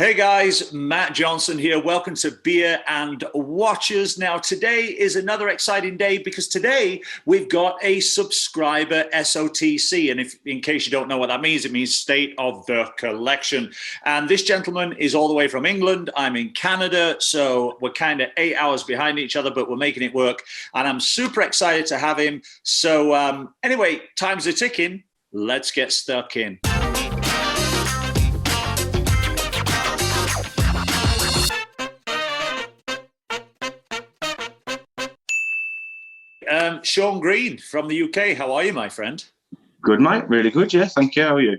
Hey guys, Matt Johnson here. Welcome to Beer and Watches. Now, today is another exciting day because today we've got a subscriber SOTC. And if, in case you don't know what that means, it means State of the Collection. And this gentleman is all the way from England. I'm in Canada, so we're kind of 8 hours behind each other, but we're making it work. And I'm super excited to have him. So anyway, time's are ticking. Let's get stuck in. Shaun Green from the UK. How are you, my friend? Good, mate. Really good. Yeah, thank you. How are you?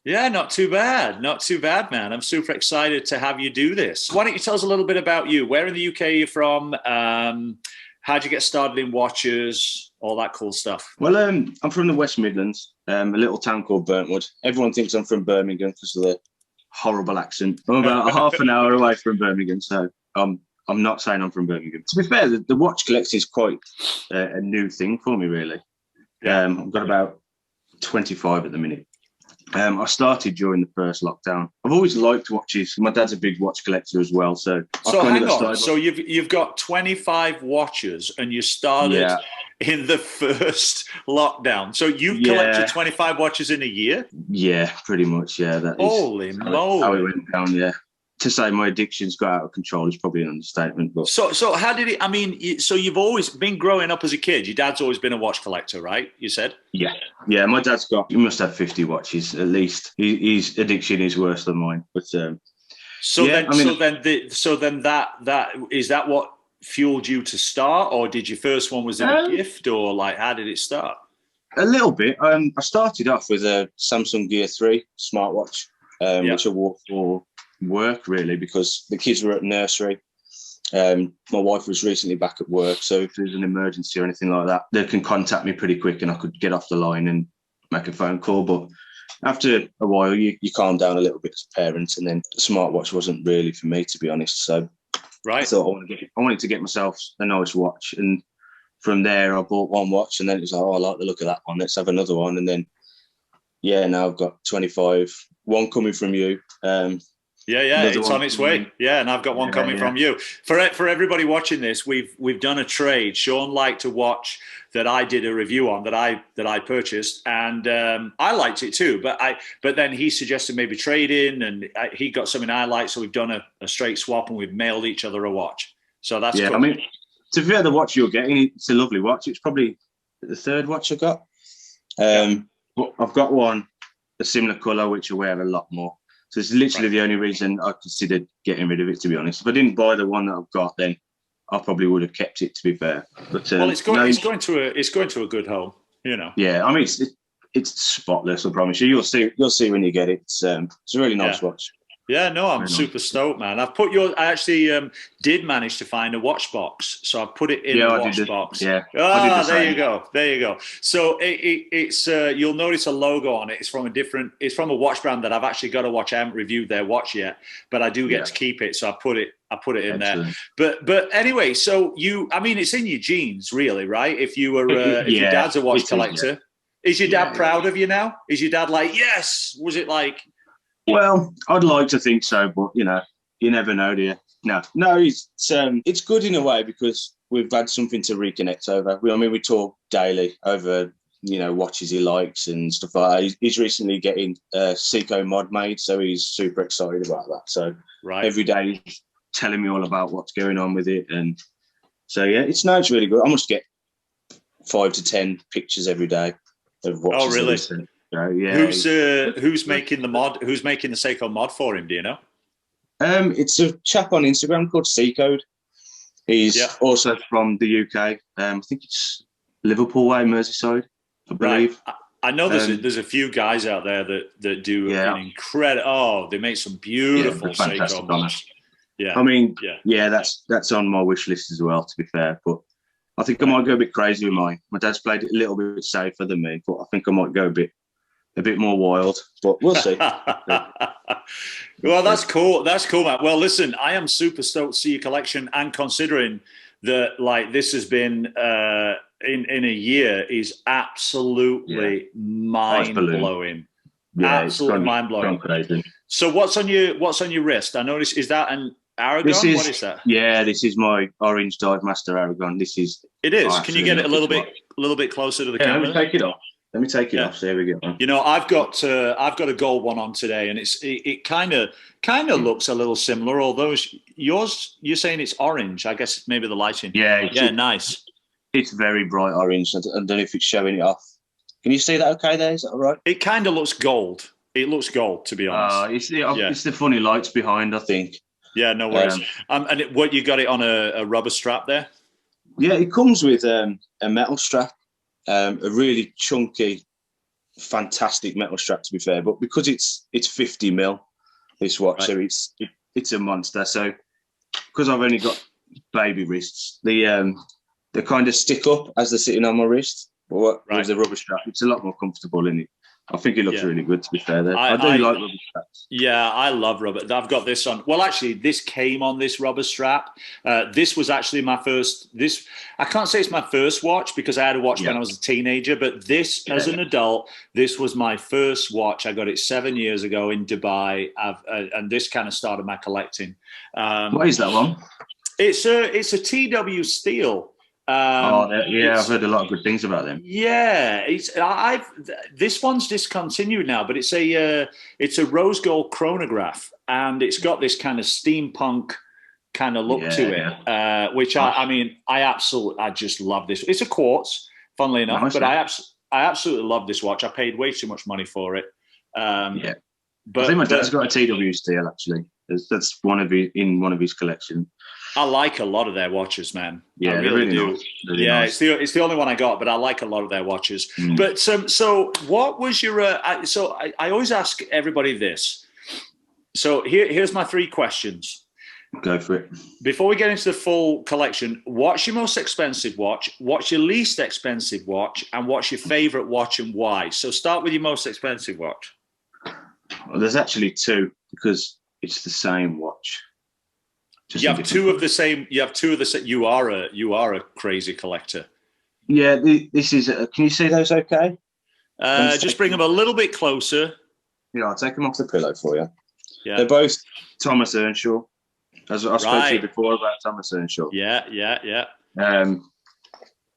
Yeah, not too bad. Not too bad, man. I'm super excited to have you do this. Why don't you tell us a little bit about you? Where in the UK are you from? How'd you get started in watches? All that cool stuff. Well, I'm from the West Midlands, a little town called Burntwood. Everyone thinks I'm from Birmingham because of the horrible accent. I'm about half an hour away from Birmingham, so I'm not saying I'm from Birmingham. To be fair, the watch collection is quite a new thing for me, really. I've got about 25 at the minute. I started during the first lockdown. I've always liked watches. My dad's a big watch collector as well. So hang on. So you've got 25 watches and you started in the first lockdown. So you collected 25 watches in a year? Yeah, pretty much. Yeah. That is Holy moly. How it went down, yeah. To say my addictions got out of control is probably an understatement. But so how did it? I mean, so you've always been growing up as a kid. Your dad's always been a watch collector, right? You said. Yeah. My dad's he must have 50 watches at least. His addiction is worse than mine. But that is that what fueled you to start, or did your first one was it a gift, or like how did it start? A little bit. I started off with a Samsung Gear 3 smartwatch, which I wore for work really because the kids were at nursery. My wife was recently back at work, so if there's an emergency or anything like that, they can contact me pretty quick and I could get off the line and make a phone call. But after a while you calm down a little bit as a parent, and then the smartwatch wasn't really for me, to be honest. So I thought I wanted to get myself a nice watch, and from there I bought one watch, and then it was like, I like the look of that one, let's have another one. And then now I've got 25, one coming from you. It's on its way. Yeah, and I've got one coming from you. For everybody watching this, we've done a trade. Shaun liked a watch that I did a review on that I purchased, and I liked it too. But then he suggested maybe trade in, and he got something I liked, so we've done a straight swap, and we've mailed each other a watch. So that's cool. I mean, to be fair, the watch you're getting, it's a lovely watch. It's probably the third watch I got. But I've got one a similar colour which I wear a lot more. So it's literally the only reason I considered getting rid of it, to be honest. If I didn't buy the one that I've got, then I probably would have kept it, to be fair. But well, it's going to a good home, you know. Yeah, I mean it's spotless, I promise you. You'll see when you get it. It's a really nice watch. Yeah, no, I'm super stoked, man. I actually did manage to find a watch box, so I put it in the watch box. Yeah. There you go. So it's you'll notice a logo on it. It's from a watch brand that I've actually got to watch. I haven't reviewed their watch yet, but I do get to keep it, so I put it in there. But anyway, so it's in your genes, really, right? If you were if your dad's a watch collector, is your dad proud of you now? Is your dad like, yes? Was it like? Well, I'd like to think so, but you never know, do you? No, it's good in a way because we've had something to reconnect over. We talk daily over, watches he likes and stuff like that. He's recently getting a Seiko mod made, so he's super excited about that. So every day he's telling me all about what's going on with it, and so it's really good. I must get 5 to 10 pictures every day of watches. Oh, really? So, who's making the mod? Who's making the Seiko mod for him? Do you know? It's a chap on Instagram called Seacode. He's also from the UK. I think it's Liverpool way, Merseyside, I believe. Right. I know there's a few guys out there that do an incredible. Oh, they make some beautiful Seiko mods. Yeah, I mean, that's on my wish list as well. To be fair, but I think I might go a bit crazy with mine. My dad's played it a little bit safer than me, but I think I might go a bit more wild, but we'll see. Well, that's cool. That's cool, Matt. Well, listen, I am super stoked to see your collection, and considering that, like, this has been in a year is absolutely mind blowing. Yeah, absolutely mind blowing. So what's on your wrist? I noticed, is that an Aragon? What is that? Yeah, this is my orange Dive Master Aragon. This is. It is. Can you get it a little bit closer to the camera? Let me take it off. Let me take it off. So here we go. You know, I've got a gold one on today, and it kind of looks a little similar. Although you're saying it's orange. I guess maybe the lighting. Yeah. Nice. It's very bright orange. I don't know if it's showing it off. Can you see that? Okay, there is that all right? It kind of looks gold. It looks gold, to be honest. It's the funny lights behind, I think. Yeah, no worries. And what, you got it on a rubber strap there? Yeah, it comes with a metal strap, a really chunky, fantastic metal strap, to be fair. But because it's 50 mil, this watch, so it's a monster. So because I've only got baby wrists, they kind of stick up as they're sitting on my wrist. But with the rubber strap, it's a lot more comfortable in it. I think it looks really good, to be fair. I do like rubber straps. Yeah, I love rubber. I've got this on. Well, actually, this came on this rubber strap. This was actually my first. I can't say it's my first watch because I had a watch when I was a teenager. But this, as an adult, this was my first watch. I got it 7 years ago in Dubai, and this kind of started my collecting. What is that one? It's a TW Steel. I've heard a lot of good things about them. Yeah, this one's discontinued now, but it's a rose gold chronograph, and it's got this kind of steampunk kind of look to it, which I just love this. It's a quartz, funnily enough, but I absolutely love this watch. I paid way too much money for it. But I think my dad's got a TW Steel actually. That's in one of his collection. I like a lot of their watches, man. Yeah, I really do. Nice. Really nice. It's the only one I got, but I like a lot of their watches. But so what was your? I always ask everybody this. So here's my 3 questions. Go for it. Before we get into the full collection, what's your most expensive watch? What's your least expensive watch? And what's your favorite watch and why? So start with your most expensive watch. Well, there's actually 2 because it's the same watch. You have two of the same. You are a crazy collector. Yeah, this is. Can you see those? Okay. Just bring them a little bit closer. Yeah, I'll take them off the pillow for you. Yeah, they're both Thomas Earnshaw. As I spoke to you before about Thomas Earnshaw. Yeah.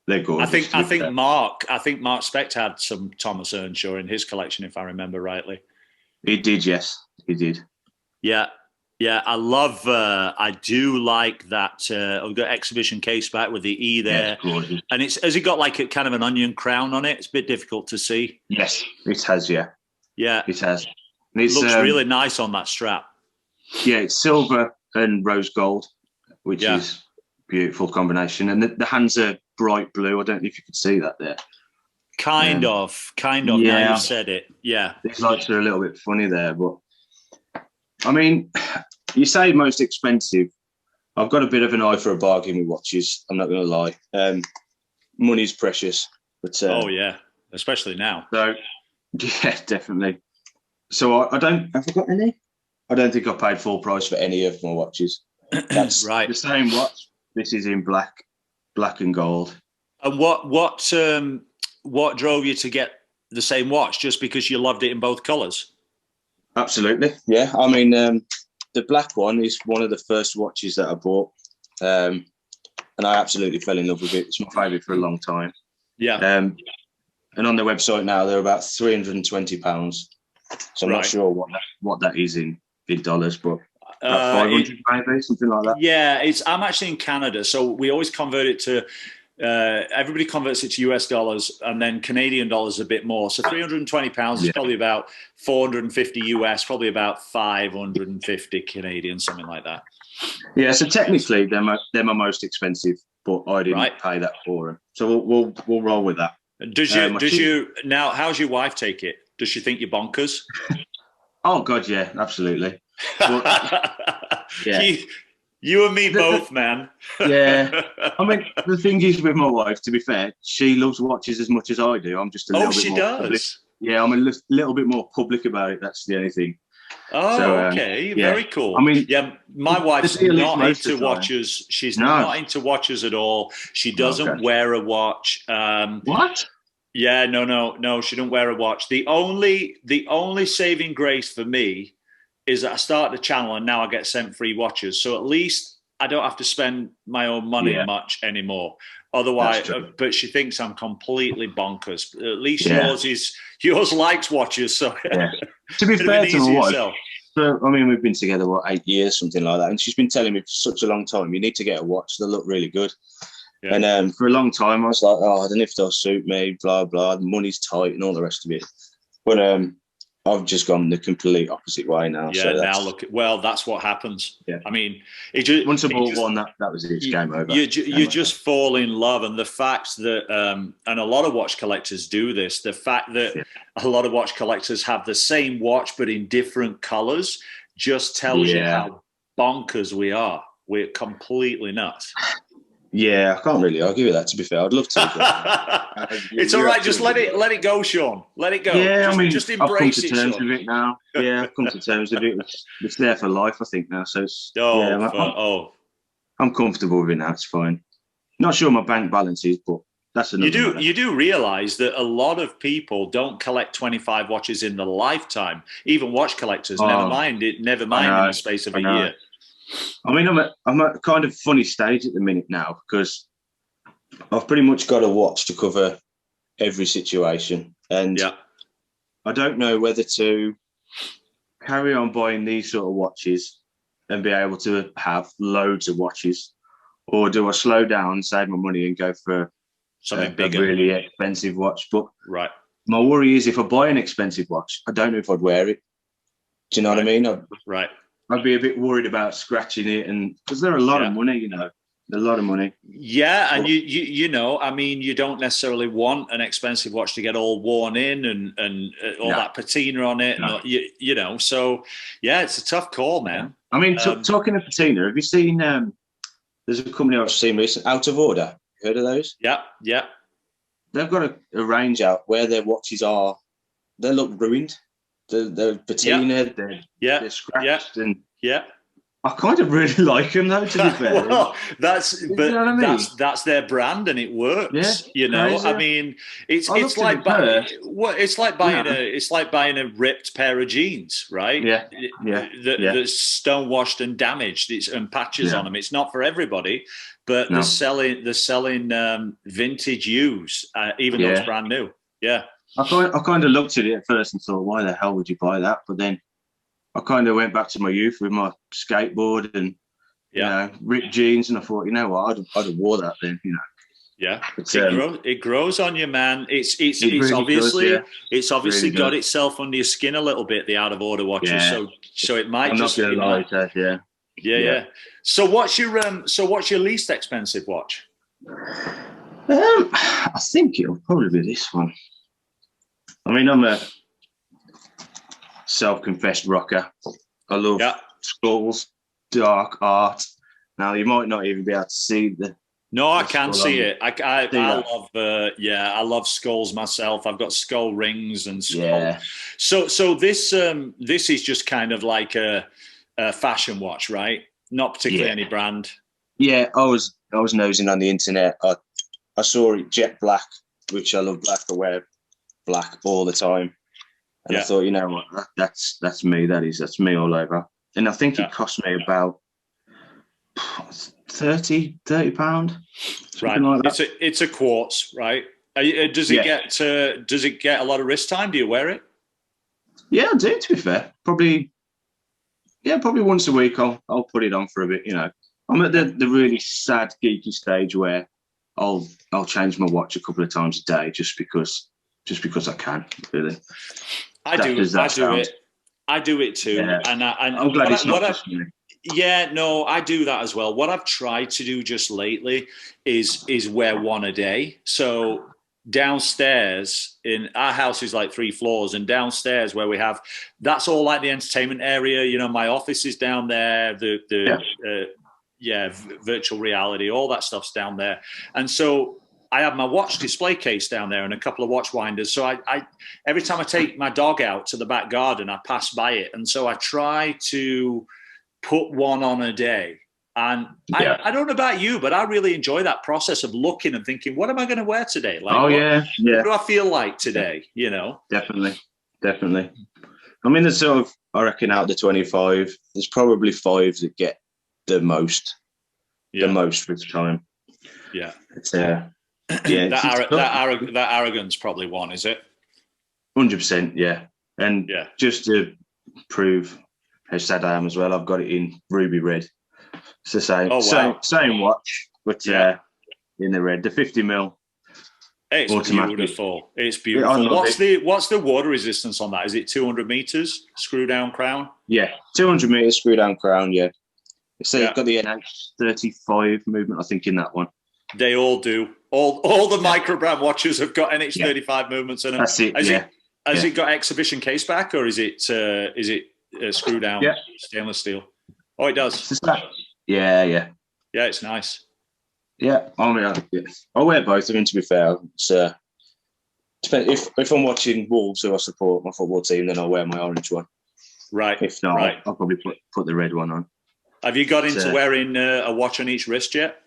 They're gorgeous. I think Mark Specht had some Thomas Earnshaw in his collection, if I remember rightly. He did, yes, he did. Yeah, I do like that. I've got exhibition case back with the E there, and has it got like a kind of an onion crown on it? It's a bit difficult to see. Yes, it has. Yeah, it has. And it looks really nice on that strap. Yeah, it's silver and rose gold, which is beautiful combination. And the hands are bright blue. I don't know if you could see that there. Kind of. Yeah. Now you've said it. Yeah, these lights are a little bit funny there, but I mean, you say most expensive. I've got a bit of an eye for a bargain with watches. I'm not going to lie. Money's precious, but especially now. So yeah, definitely. So have I got any? I don't think I paid full price for any of my watches. That's right. The same watch. This is in black and gold. And what drove you to get the same watch? Just because you loved it in both colours? Absolutely, yeah. I mean, the black one is one of the first watches that I bought, and I absolutely fell in love with it. It's my favourite for a long time. Yeah. And on their website now, they're about £320. So I'm not sure what that is in dollars, but about 500 maybe, something like that. Yeah, I'm actually in Canada, so we always convert it to. Everybody converts it to US dollars, and then Canadian dollars a bit more. So £320 is probably about 450 US, probably about 550 Canadian, something like that. Yeah, so technically they're my most expensive, but I didn't pay that for them. So we'll roll with that. Does you now? How's your wife take it? Does she think you're bonkers? Oh God, yeah, absolutely. But, yeah. You and me both, man. Yeah. I mean, the thing is with my wife, to be fair, she loves watches as much as I do. I'm just a little bit more public. Yeah, I'm a little bit more public about it. That's the only thing. Oh, so, okay. Very cool. I mean, yeah, my wife's not into watches. She's not into watches at all. She doesn't wear a watch. What? Yeah, no. She don't wear a watch. The only saving grace for me is that I started a channel and now I get sent free watches. So at least I don't have to spend my own money much anymore. Otherwise, but she thinks I'm completely bonkers. At least yours likes watches. So to be fair to my wife, I mean, we've been together, 8 years, something like that. And she's been telling me for such a long time, you need to get a watch. They look really good. Yeah. And for a long time, I was like, oh, I don't know if they'll suit me, blah, blah. The money's tight and all the rest of it. But I've just gone the complete opposite way now. Yeah, so now look, well, that's what happens. Yeah. I mean, once I bought one, that was it. It's game over. You just fall in love. And the fact that, and a lot of watch collectors do this, the fact that a lot of watch collectors have the same watch but in different colors just tells you how bonkers we are. We're completely nuts. Yeah, I can't really argue with that, to be fair. I'd love to. It's all right. Just let it go, Shaun. Let it go. Yeah, just embrace it. I've come to terms with it now. Yeah, I've come to terms with it. It's there for life, I think, now. So it's, I'm comfortable with it now. It's fine. Not sure my bank balance is, but that's another You do realise that a lot of people don't collect 25 watches in their lifetime. Even watch collectors, never mind in the space of a year. I mean, I'm at a kind of funny stage at the minute now because I've pretty much got a watch to cover every situation. And I don't know whether to carry on buying these sort of watches and be able to have loads of watches, or do I slow down, save my money and go for something bigger, a really expensive watch? But my worry is if I buy an expensive watch, I don't know if I'd wear it. Do you know what I mean? I'd be a bit worried about scratching it, and because they're a lot of money, a lot of money. Yeah, and you know, I mean, you don't necessarily want an expensive watch to get all worn in and all that patina on it, and you know. So yeah, it's a tough call, man. I mean, talking of patina, have you seen? There's a company I've seen recently, Out of Order. Heard of those? Yeah. They've got a range out where their watches are. They look ruined. The patina, they're scratched, and I kind of really like them though. To be fair, well, that's their brand and it works. Yeah, you know, crazy. I mean, it's like buying a ripped pair of jeans, right? That's stone-washed and damaged. And patches on them. It's not for everybody, but they're selling vintage use, even though it's brand new. Yeah. I kind of looked at it at first and thought, why the hell would you buy that? But then I kind of went back to my youth with my skateboard and you know, ripped jeans, and I thought, you know what, I'd have wore that then, you know. Yeah, but, it grows on you, man. It's really obviously got itself under your skin a little bit, the Out of Order watches. So it might Yeah. So what's your least expensive watch? I think it'll probably be this one. I mean, I'm a self-confessed rocker. I love skulls, dark art. Now, you might not even be able to see the... No, I can see it. I love skulls myself. I've got skull rings and skull. Yeah. So this is just kind of like a fashion watch, right? Not particularly any brand. Yeah, I was nosing on the internet. I saw it jet black, which I love black. I wear black all the time, and I thought, you know what, that's me. That's me all over. And I think it cost me about £30. Right, like that. It's a quartz, right? Does it get a lot of wrist time? Do you wear it? Yeah, I do. To be fair, probably once a week. I'll put it on for a bit. You know, I'm at the really sad geeky stage where I'll change my watch a couple of times a day just because I can, really. I do it too, and I'm glad it's not just me. Yeah, no, I do that as well. What I've tried to do just lately is wear one a day. So downstairs in our house is like 3 floors, and downstairs where we have, that's all like the entertainment area. You know, my office is down there. Virtual reality, all that stuff's down there, and so I have my watch display case down there and a couple of watch winders. So I every time I take my dog out to the back garden, I pass by it. And so I try to put one on a day. And I don't know about you, but I really enjoy that process of looking and thinking, what am I going to wear today? Like, what do I feel like today? You know? Definitely. I mean, there's sort of, I reckon out of the 25, there's probably 5 that get the most with time. Yeah. It's, yeah. that arrogance probably one, is it? 100%, yeah. And just to prove how sad I am as well, I've got it in ruby red. It's the same, same watch, but in the red, the 50mm. It's automatic. Beautiful. It's beautiful. What's the water resistance on that? Is it 200 meters screw down crown? Yeah, 200 meters screw down crown. Yeah. So you've got the NH35 movement, I think, in that one. They all do. All the micro brand watches have got NH35 movements in them. That's it. Has it got exhibition case back, or is it screw down stainless steel? Oh, it does. Yeah, it's nice. Yeah, I mean, I wear both. I mean, to be fair, it's, if I'm watching Wolves, who I support, my football team, then I'll wear my orange one. Right. If not, I'll probably put the red one on. Have you got into wearing a watch on each wrist yet?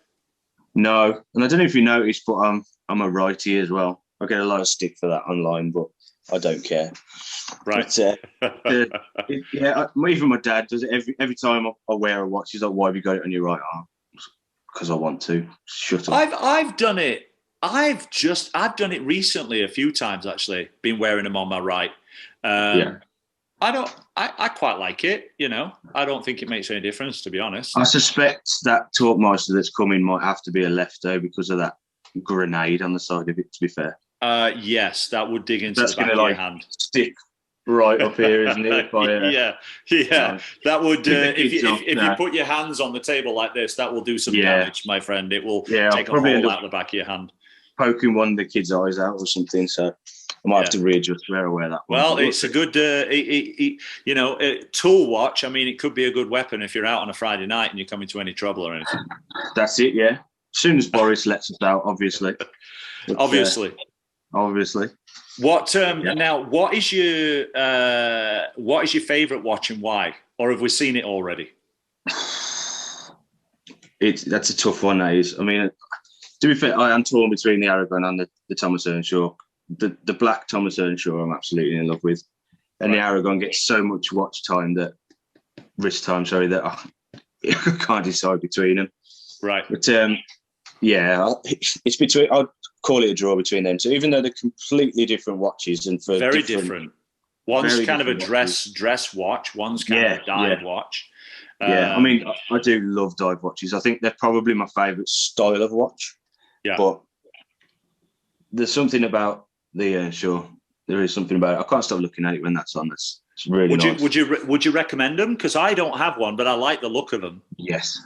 No, and I don't know if you noticed, but I'm a righty as well. I get a lot of stick for that online, but I don't care. Right. But, even my dad does it every time I wear a watch. He's like, "Why have you got it on your right arm?" Because I want to. Shut up. I've done it. I've done it recently a few times actually. Been wearing them on my right. I quite like it. You know, I don't think it makes any difference, to be honest. I suspect that Talkmaster that's coming might have to be a lefto because of that grenade on the side of it. To be fair. Yes, that would dig into the back of your hand. Stick right up here, isn't it? That would if you put your hands on the table like this, that will do some damage, my friend. It will take a hole out the back of your hand, poking one of the kids' eyes out or something. So I might have to readjust where I wear that one. Well, it's a good tool watch. I mean, it could be a good weapon if you're out on a Friday night and you come into any trouble or anything. That's it. Yeah, as soon as Boris lets us out, obviously. But, obviously. What now? What is your favourite watch and why? Or have we seen it already? That's a tough one. That is. I mean, to be fair, I am torn between the Aragon and the Thomas Earnshaw. The black Thomas Earnshaw, I'm absolutely in love with, and the Aragon gets so much wrist time. That I can't decide between them. Right. But it's between. I'd call it a draw between them two, even though they're completely different watches and for very different. One's kind of a dress watch. One's kind of a dive watch. I mean, I do love dive watches. I think they're probably my favourite style of watch. Yeah. But there's something about the Earnshaw. There is something about it. I can't stop looking at it when that's on. It's really nice. Would you recommend them? Because I don't have one, but I like the look of them. Yes,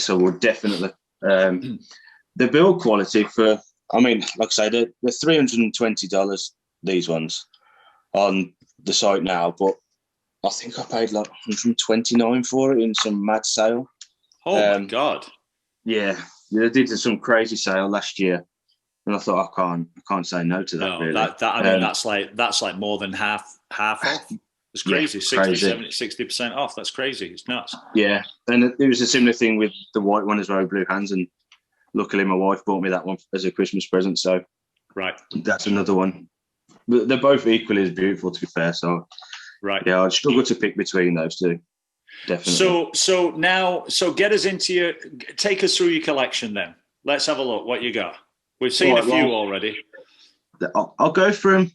I would definitely. The build quality for, I mean, like I say, they're $320, these ones, on the site now, but I think I paid like $129 for it in some mad sale. Oh, my God. Yeah, they did some crazy sale last year, and I thought I can't say no to that. No, really. that's like more than half off. It's crazy. 60, 70, 60% off. That's crazy. It's nuts. Yeah, and there was a similar thing with the white one as well, Blue Hands, and luckily my wife bought me that one as a Christmas present. So that's another one. But they're both equally as beautiful, to be fair. So yeah, I'd struggle to pick between those two. Definitely. So get us into take us through your collection then. Let's have a look what you got. We've seen a few already. I'll go from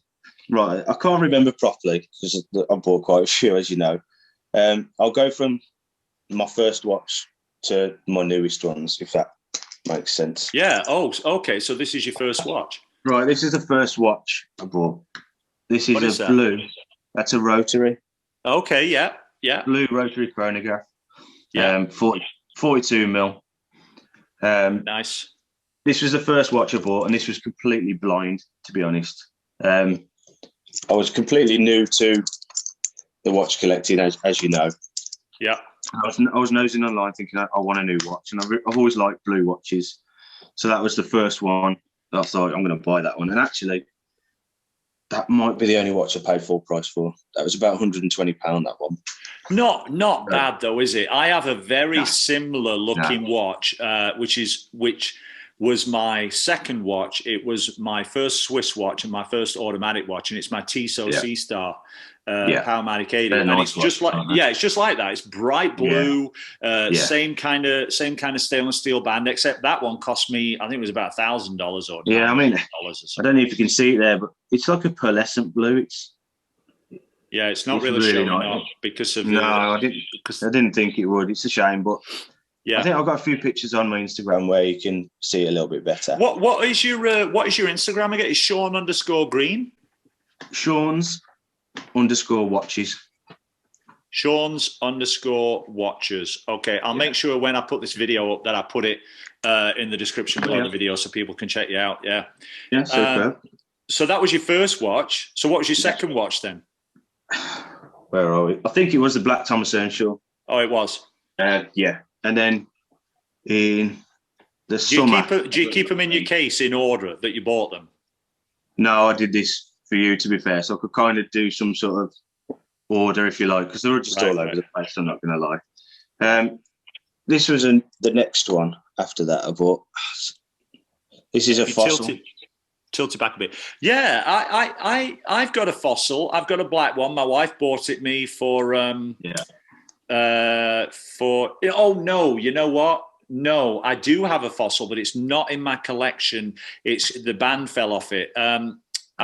I can't remember properly because I bought quite a few, as you know. I'll go from my first watch to my newest ones, if that makes sense. Yeah. Oh, okay. So this is your first watch. Right. This is the first watch I bought. This is a blue. That's a rotary. Okay. Yeah. Yeah. Blue rotary chronograph. Yeah. 42mm. Nice. This was the first watch I bought, and this was completely blind, to be honest. I was completely new to the watch collecting, as you know. Yeah. I was nosing online thinking I want a new watch, and I've always liked blue watches. So that was the first one that I thought I'm going to buy that one. And actually, that might be the only watch I paid full price for. That was about £120, that one. Not bad though, is it? I have a very similar looking watch, which was my second watch. It was my first Swiss watch and my first automatic watch, and it's my Tissot Sea Star. Powermatic 80, and it's just like it's just like that. It's bright blue, same kind of stainless steel band, except that one cost me, I think it was about $1,000 or I mean, I don't know if you can see it there, but it's like a pearlescent blue. It's not really showing up because of I didn't think it would. It's a shame, but I think I've got a few pictures on my Instagram where you can see it a little bit better. What is your Instagram again? Is Shaun_Green? Shaun's_watches. Shaun's_watches. Okay, I'll make sure when I put this video up that I put it in the description below the video so people can check you out. Yeah. Yeah, superb. So that was your first watch. So what was your second watch then? Where are we? I think it was the Black Thomas Earnshaw. Oh, it was. Yeah, and then in the summer. Do you keep them in your case in order that you bought them? No, I did this for you, to be fair, so I could kind of do some sort of order, if you like, because they were just all over the place. I'm not going to lie. This was the next one after that I bought. This is a fossil. Tilt it back a bit. Yeah, I've got a fossil. I've got a black one. My wife bought it me for oh no, you know what? No, I do have a fossil, but it's not in my collection. It's the band fell off it. I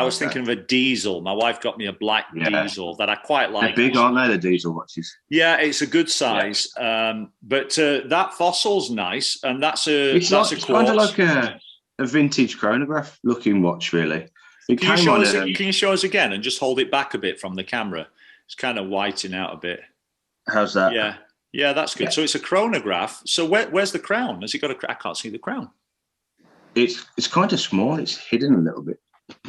was thinking of a diesel. My wife got me a black diesel that I quite like. They're big, aren't they, the diesel watches? Yeah, it's a good size. But that fossil's nice, and that's a it's kind of like a vintage chronograph looking watch, really. Can you show us again and just hold it back a bit from the camera? It's kind of whiting out a bit. How's that? Yeah, that's good. Yeah. So it's a chronograph. So where's the crown? Has it got I can't see the crown. It's kind of small. It's hidden a little bit.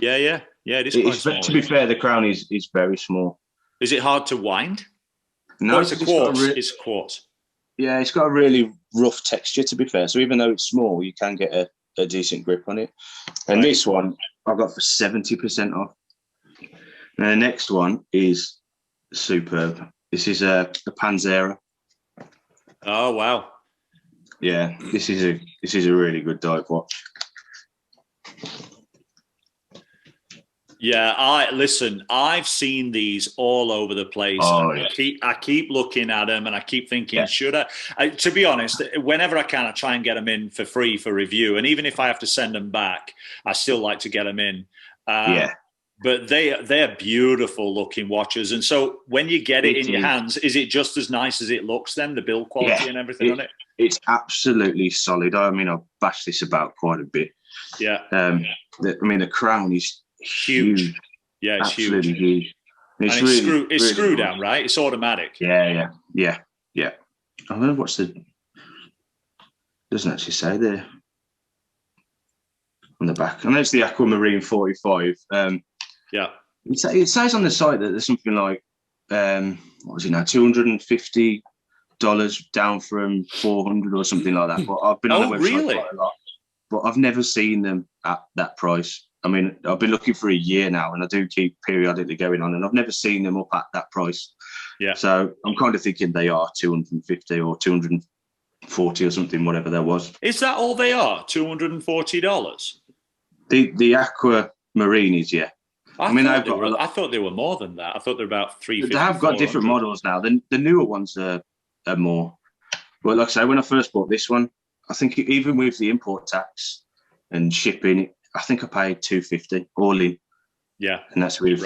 Yeah, it is quite small. To be fair, the crown is very small. Is it hard to wind? No, it's a quartz. It's quartz. Yeah, it's got a really rough texture, to be fair. So even though it's small, you can get a decent grip on it. And this one I got for 70% off. And the next one is superb. This is a Panzera. Oh wow! Yeah, this is a really good dive watch. Yeah, I've seen these all over the place. Oh, I keep looking at them and I keep thinking, should I? To be honest, whenever I can, I try and get them in for free for review. And even if I have to send them back, I still like to get them in. But they're beautiful looking watches. And so when you get it in your hands, is it just as nice as it looks then, the build quality and everything on it? It's absolutely solid. I mean, I've bashed this about quite a bit. Yeah. The crown is huge. Yeah, it's absolutely huge. It's really screw down, right? It's automatic. Yeah. I don't know what's doesn't actually say there on the back. I know it's the Aquamarine 45. It says on the site that there's something like what was it now, $250 down from $400 or something like that. But I've been on the website quite a lot, but I've never seen them at that price. I mean, I've been looking for a year now, and I do keep periodically going on, and I've never seen them up at that price. Yeah. So I'm kind of thinking they are 250 or 240 or something, whatever there was. Is that all they are? $240? The Aquamarines, yeah. I thought they were more than that. I thought they were about $350. They have got different models now. The newer ones are more. But like I say, when I first bought this one, I think even with the import tax and shipping, I think I paid $250 all in. Yeah, and that's with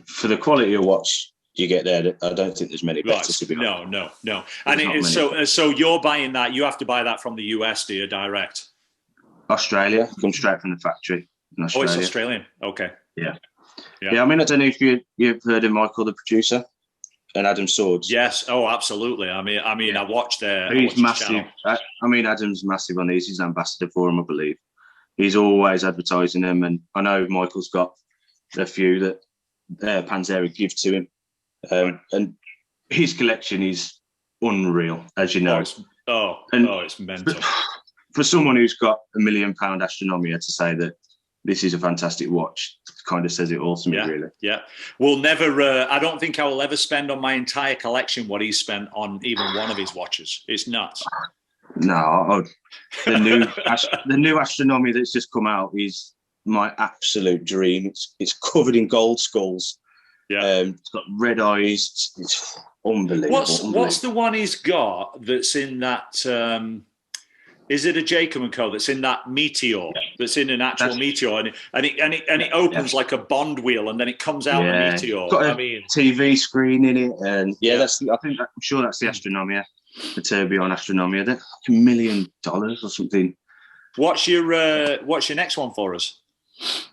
for the quality of watch you get there. I don't think there's many better. To be honest. No. And so you're buying that. You have to buy that from the US, do you, direct? Australia, comes straight from the factory in Australia. Oh, it's Australian. Okay. Yeah. I mean, I don't know if you've heard of Michael, the producer, and Adam Swords. Yes. Oh, absolutely. I mean, I watched their. He's massive. Adam's massive on these. He's an ambassador for him, I believe. He's always advertising them, and I know Michael's got a few that Panzera give to him, and his collection is unreal, as you know. It's mental. For someone who's got £1 million astronomia to say that this is a fantastic watch, kind of says it all to me, really. Yeah. We'll never, I don't think I will ever spend on my entire collection what he's spent on even one of his watches. It's nuts. No, the new astronomy that's just come out is my absolute dream. It's covered in gold skulls. Yeah. It's got red eyes. It's unbelievable. What's the one he's got that's in that? Is it a Jacob & Co. that's in that meteor? That's in an actual meteor, and it opens like a Bond wheel, and then it comes out the meteor. Got a TV screen in it, and I'm sure that's the Astronomia, the Tourbillon Astronomia. They're like $1 million or something. What's your next one for us?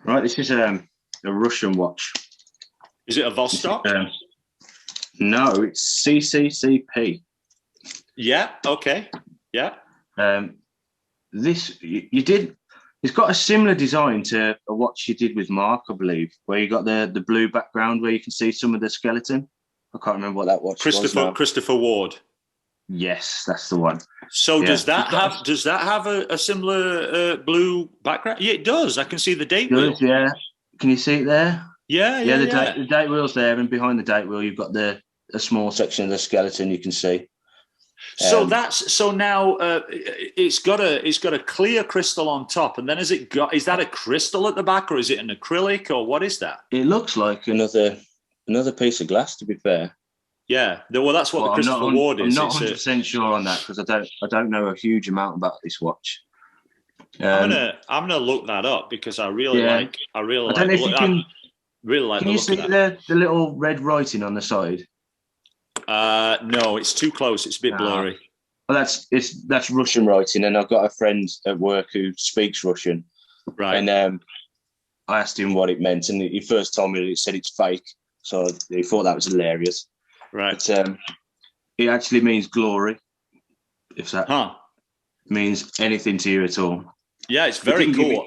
Right, this is a Russian watch. Is it a Vostok? No, it's CCCP. Yeah. Okay. Yeah. It's got a similar design to a watch you did with Mark, I believe, where you got the blue background where you can see some of the skeleton. I can't remember what that watch was. Christopher Ward. Yes, that's the one. So does that have a similar blue background? Yeah, it does. I can see the date wheel. Yeah. Can you see it there? Yeah. The date wheel's there, and behind the date wheel you've got a small section of the skeleton you can see. So now it's got a clear crystal on top, and then is that a crystal at the back, or is it an acrylic, or what is that? It looks like another piece of glass, to be fair. Yeah, well, that's what the Christopher Ward is. I'm not 100% sure on that because I don't know a huge amount about this watch. I'm gonna look that up because I really like. I don't know if you can. Really like. Can you see the little red writing on the side? No, it's too close. It's a bit blurry. Well, that's Russian writing, and I've got a friend at work who speaks Russian. Right. And I asked him what it meant, and he first told me that it said it's fake, so he thought that was hilarious. Right. But it actually means glory, if that means anything to you at all. Yeah, it's very cool.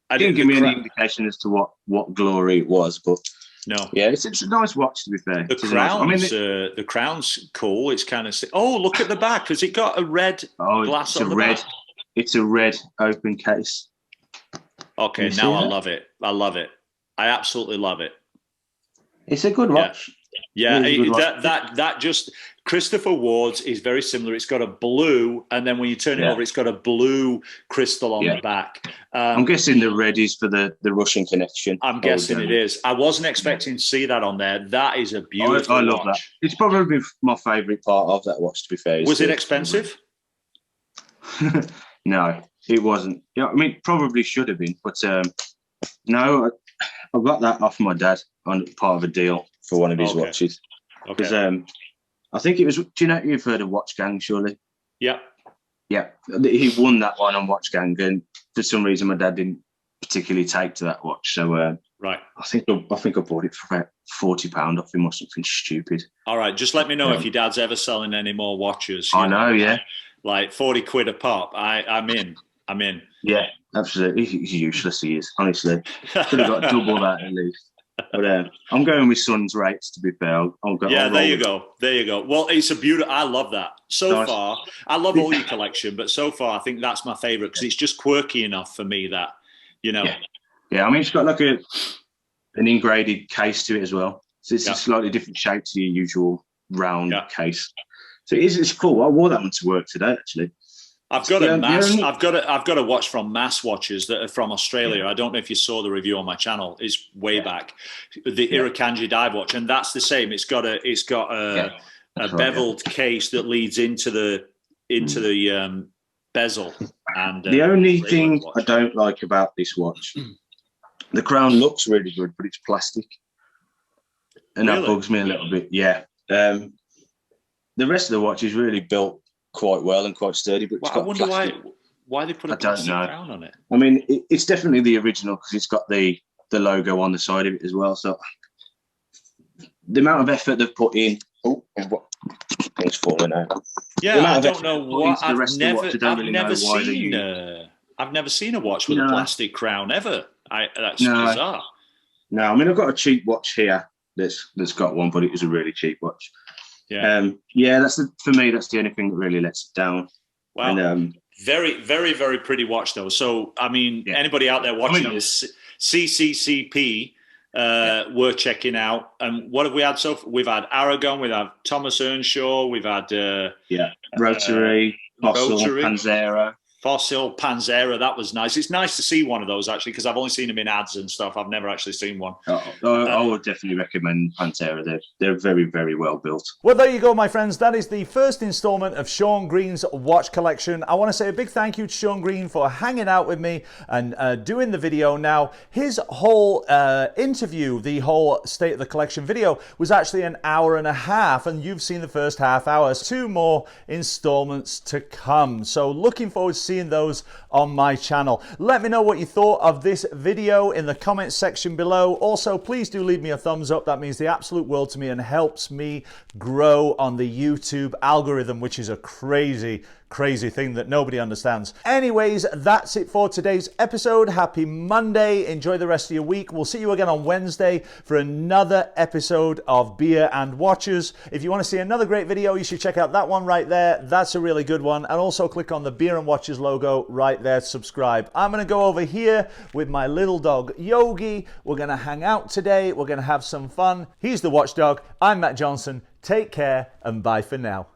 It didn't give me any indication as to what glory it was, but. No. Yeah, it's a nice watch, to be fair. The crown's cool. It's kind of. Oh, look at the back. Has it got a red glass on the back? It's a red open case. Okay, now I love it. I love it. I absolutely love it. It's a good watch. Yeah, that just Christopher Ward's is very similar. It's got a blue, and then when you turn it over, it's got a blue crystal on the back. I'm guessing the red is for the Russian connection. I'm guessing it is. I wasn't expecting to see that on there. That is a beautiful watch. I love that. It's probably my favourite part of that watch, to be fair. Was it expensive? No, it wasn't. Yeah, I mean, probably should have been, but no, I got that off my dad on part of a deal for one of his watches. Because I think it was. Do you know you've heard of Watch Gang? Surely. Yeah. Yeah, he won that one on Watch Gang, and for some reason my dad didn't particularly take to that watch. So right, I think I bought it for about £40 off him or something stupid. All right, just let me know if your dad's ever selling any more watches. I know, yeah, like 40 quid a pop. I'm in. Yeah, absolutely. He's useless. He is, honestly. Could have got double that at least. But I'm going with Son's rates, to be fair. There you go. Well, it's a beautiful. I love that. So far, I love all your collection, but so far, I think that's my favourite because it's just quirky enough for me that, you know. Yeah, I mean, it's got like an engraved case to it as well. So it's a slightly different shape to your usual round case. So it's cool. I wore that one to work today, actually. I've got a watch from Mass Watches that are from Australia. I don't know if you saw the review on my channel. It's way back. The Irukandji dive watch, and that's the same. It's got a beveled case that leads into the bezel. And the only thing I don't like about this watch, the crown looks really good, but it's plastic, and that bugs me a little bit. Yeah. The rest of the watch is really built quite well and quite sturdy, but I wonder why they put a plastic crown on it. I mean, it's definitely the original because it's got the logo on the side of it as well. So the amount of effort they've put in. Oh, things falling out. Yeah, I don't know what. I've never seen a watch with a plastic crown ever. That's bizarre. No, I mean I've got a cheap watch here that's got one, but it was a really cheap watch. Yeah, for me. That's the only thing that really lets it down. Wow, and, very, very, very pretty watch though. So, I mean, anybody out there watching this, CCCP, we're checking out. And what have we had so far? We've had Aragon, we've had Thomas Earnshaw, we've had Rotary, Fossil, Panzera. Fossil, Panzera, that was nice. It's nice to see one of those, actually, because I've only seen them in ads and stuff. I've never actually seen one. I would definitely recommend Pantera. They're very, very well built. Well, there you go, my friends. That is the first installment of Shaun Green's watch collection. I want to say a big thank you to Shaun Green for hanging out with me and doing the video. Now, his whole interview, the whole State of the Collection video, was actually an hour and a half, and you've seen the first half hour. 2 more installments to come. So looking forward to seeing those on my channel. Let me know what you thought of this video in the comments section below. Also, please do leave me a thumbs up. That means the absolute world to me and helps me grow on the YouTube algorithm, which is a crazy thing that nobody understands. Anyways, that's it for today's episode. Happy Monday. Enjoy the rest of your week. We'll see you again on Wednesday for another episode of Beer and Watches. If you want to see another great video, you should check out that one right there. That's a really good one. And also click on the Beer and Watches logo right there to subscribe. I'm going to go over here with my little dog Yogi. We're going to hang out today. We're going to have some fun. He's the watchdog. I'm Matt Johnson. Take care and bye for now.